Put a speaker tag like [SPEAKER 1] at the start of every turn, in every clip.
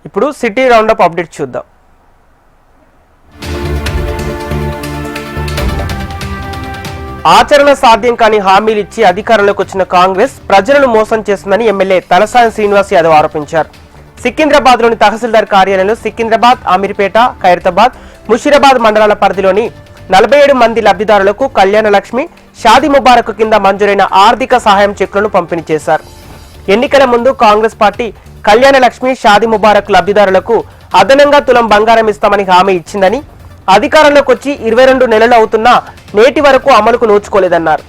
[SPEAKER 1] ఇప్పుడు city round up update చూద్దాం. ఆచరణ సాధ్యం కాని హామీలు ఇచ్చి అధికారంలోకి వచ్చిన కాంగ్రెస్ ప్రజలను మోసం చేస్తుందని ఎమ్మెల్యే తలసాని శ్రీనివాస్ యాదవ్ ఆరోపించారు. సికింద్రాబాద్ లోని తహసీల్దార్ కార్యాలయంలో సికింద్రాబాద్, అమీర్పేట, ఖైరతాబాద్, ముషీరాబాద్ మండలాల పరిధిలోని 47 మంది లబ్ధిదారులకు కళ్యాణ లక్ష్మి, షాదీ ముబారక్ కింద మంజూరైన ఆర్థిక సహాయం చెక్కులను పంపిణీ చేశారు. ఎన్నికల ముందు కాంగ్రెస్ పార్టీ కళ్యాణ లక్ష్మి, షాదీ ముబారక్ లబ్ధిదారులకు అదనంగా తులం బంగారం ఇస్తామని హామీ ఇచ్చిందని, అధికారంలోకి వచ్చి 22 నెలలు అవుతున్నా నేటి వరకు అమలుకు నోచుకోలేదన్నారు.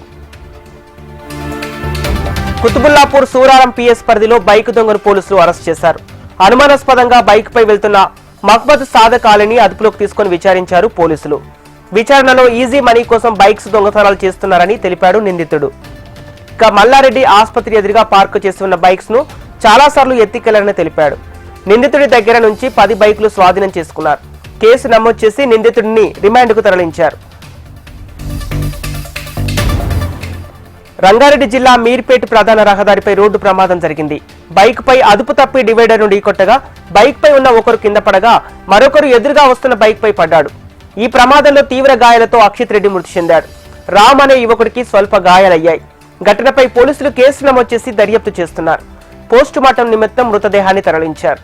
[SPEAKER 1] కుతుబుల్లాపూర్ సూరారం పిఎస్ పరిధిలో బైక్ దొంగను పోలీసులు అరెస్ట్ చేశారు. అనుమానాస్పదంగా బైక్ పై వెళ్తున్న మహ్మద్ సాదక్ అలీని అదుపులోకి తీసుకుని విచారించారు పోలీసులు. విచారణలో ఈజీ మనీ కోసం బైక్స్ దొంగతనాలు చేస్తున్నారని తెలిపాడు నిందితుడు. ఇక మల్లారెడ్డి ఆసుపత్రి ఎదురుగా పార్క్ చేస్తున్న బైక్స్ ను చాలా సార్లు ఎత్తికెళ్లారని తెలిపాడు. నిందితుడి దగ్గర నుంచి 10 బైకులు స్వాధీనం చేసుకున్నారు. కేసు నమోదు చేసి నిందితుడిని రిమాండ్కు తరలించారు. రంగారెడ్డి జిల్లా మీర్పేట ప్రధాన రహదారిపై రోడ్డు ప్రమాదం జరిగింది. బైక్ పై అదుపు తప్పి డివైడర్ నుండి కొట్టగా బైక్ పై ఉన్న ఒకరు కింద పడగా మరొకరు ఎదురుగా వస్తున్న బైక్ పై పడ్డాడు. ఈ ప్రమాదంలో తీవ్ర గాయాలతో అక్షిత్ రెడ్డి మృతి చెందాడు. రామ్ అనే యువకుడికి స్వల్ప గాయాలయ్యాయి. ఘటనపై పోలీసులు కేసు నమోదు చేసి దర్యాప్తు చేస్తున్నారు. పోస్టుమార్టం నిమిత్తం మృతదేహాన్ని తరలించారు.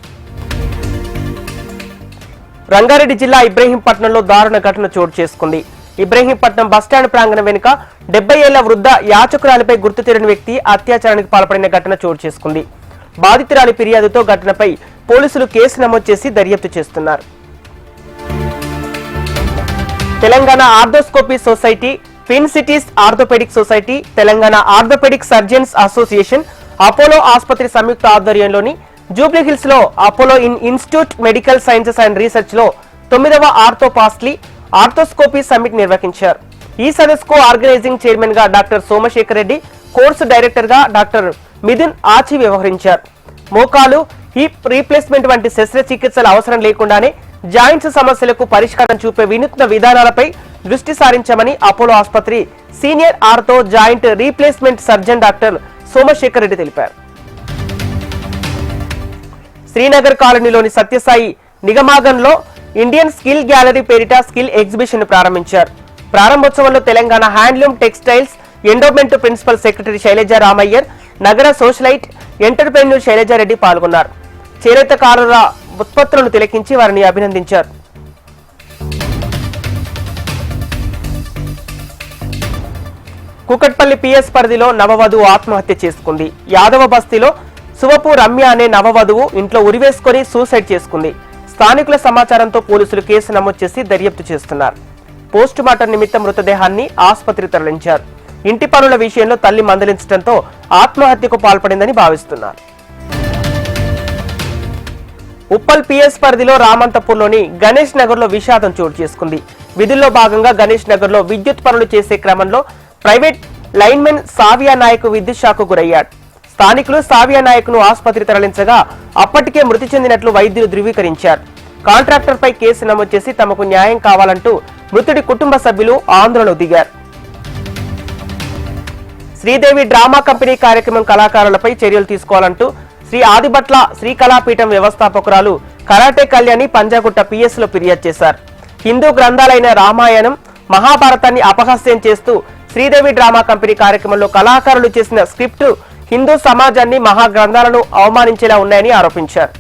[SPEAKER 1] రంగారెడ్డి జిల్లా ఇబ్రహీంపట్నంలో దారుణ ఘటన చోటు చేసుకుంది. ఇబ్రహీంపట్నం బస్టాండ్ ప్రాంగణం వెనుక 70 ఏళ్ల వృద్ధ యాచకురాలిపై గుర్తు తెలియని వ్యక్తి అత్యాచారానికి పాల్పడిన ఘటన చోటు చేసుకుంది. బాధితురాలి ఫిర్యాదుతో ఘటనపై పోలీసులు కేసు నమోదు చేసి దర్యాప్తు చేస్తున్నారు. Telangana arthroscopy society, twin cities orthopaedic society, Telangana orthopaedic surgeons association, Apollo ఆసుపత్రి సంయుక్త ఆధ్వర్యంలోని జూబ్లీహిల్స్ లో Apollo institute medical sciences and research లో 9వ ఆర్థోపాస్లీ ఆర్థోస్కోపీ సమ్మిట్ నిర్వహించారు. ఈ సదస్సుకు ఆర్గనైజింగ్ చైర్మన్ గా doctor Somashekar Reddy, course director గా డాక్టర్ మిథున్ ఆచి వ్యవహరించారు. మోకాలు, హిప్ రీప్లేస్మెంట్ వంటి శస్త్రచికిత్సల అవసరం లేకుండానే జాయింట్స్ సమస్యలకు పరిష్కారం చూపే వినూత్న విధానాలపై దృష్టి సారించామని అపోలో ఆసుపత్రి senior ortho joint replacement surgeon doctor Somashekar Reddy తెలిపారు. శ్రీనగర్ కాలనీలోని సత్యసాయి నిగమాగంలో ఇండియన్ స్కిల్ గ్యాలరీ పేరిట స్కిల్ ఎగ్జిబిషన్ ప్రారంభించారు. ప్రారంభోత్సవంలో Telangana handloom textiles endowment principal secretary Shailaja Ramaiyer, నగర సోషలైట్ ఎంటర్ప్రెన్యూర్ శైలజారెడ్డి పాల్గొన్నారు. చేనేతకారుల ఉత్పత్తులను తిలకించి వారిని అభినందించారు. కుకట్పల్లి పిఎస్ పరిధిలో నవవధువు ఆత్మహత్య చేసుకుంది. యాదవ బస్తీలో సువపు రమ్య అనే నవవధువు ఇంట్లో ఉరివేసుకుని సూసైడ్ చేసుకుంది. స్థానికుల సమాచారంతో పోలీసులు కేసు నమోదు చేసి దర్యాప్తు చేస్తున్నారు. పోస్టుమార్టం నిమిత్తం మృతదేహాన్ని ఆసుపత్రికి తరలించారు. ఇంటి పనుల విషయంలో తల్లి మందలించడంతో ఆత్మహత్యకు పాల్పడిందని భావిస్తున్నారు. ఉప్పల్ పిఎస్ పరిధిలో రామంతపూర్లోని గణేష్ నగర్ లో విషాదం చోటు చేసుకుంది. విధుల్లో భాగంగా గణేష్ నగర్ లో విద్యుత్ పనులు చేసే క్రమంలో ప్రైవేట్ లైన్మెన్ సావియా నాయక్ విద్యుత్ షాక్ గురయ్యాడు. స్థానికులు సావియా నాయక్ ను ఆసుపత్రి తరలించగా అప్పటికే మృతి చెందినట్లు వైద్యులు ధృవీకరించారు. కాంట్రాక్టర్ పై కేసు నమోదు చేసి తమకు న్యాయం కావాలంటూ మృతుడి కుటుంబ సభ్యులు ఆందోళనకు దిగారు. శ్రీదేవి డ్రామా కంపెనీ కార్యక్రమం కళాకారులపై చర్యలు తీసుకోవాలంటూ శ్రీ ఆదిభట్ల శ్రీ కళాపీఠం వ్యవస్థాపకురాలు కరాటే కళ్యాణి పంజాగుట్ట పిఎస్ లో ఫిర్యాదు చేశారు. హిందూ గ్రంథాలైన రామాయణం, మహాభారతాన్ని అపహాస్యం చేస్తూ శ్రీదేవి డ్రామా కంపెనీ కార్యక్రమంలో కళాకారులు చేసిన స్క్రిప్ట్ హిందూ సమాజాన్ని, మహా గ్రంథాలను అవమానించేలా ఉన్నాయని ఆరోపించారు.